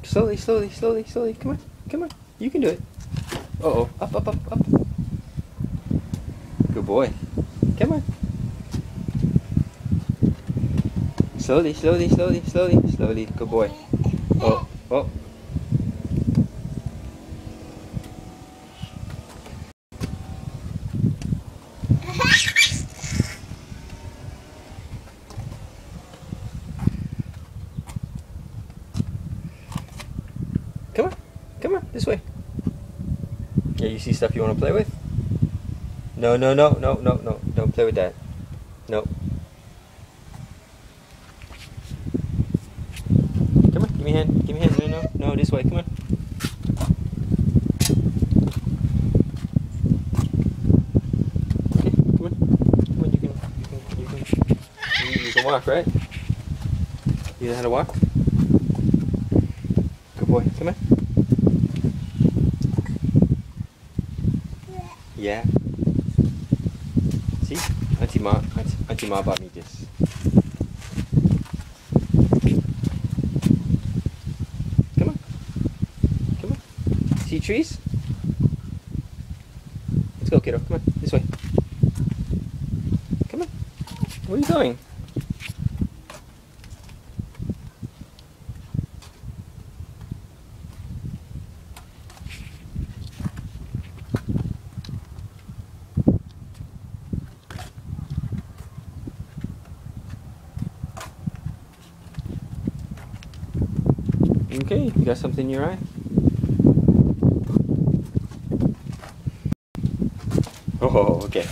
Slowly, slowly, slowly, slowly. Come on, come on. You can do it. Uh-oh. Up, up, up, up. Good boy. Come on. Slowly, slowly, slowly, slowly, slowly. Good boy. Oh, oh. Come on. Come on. This way. Yeah, you see stuff you want to play with? No, no, no, no, no, no. Don't play with that. No. Come on. Give me a hand. Give me a hand. No, no, no. This way. Come on. Okay. Come on. Come on. You can walk, right? You know how to walk? Good boy. Come on. Yeah. See? Auntie Ma bought me this. Come on. Come on. See trees? Let's go, kiddo. Come on. This way. Come on. Where are you going? Okay, you got something in your eye? Oh, okay.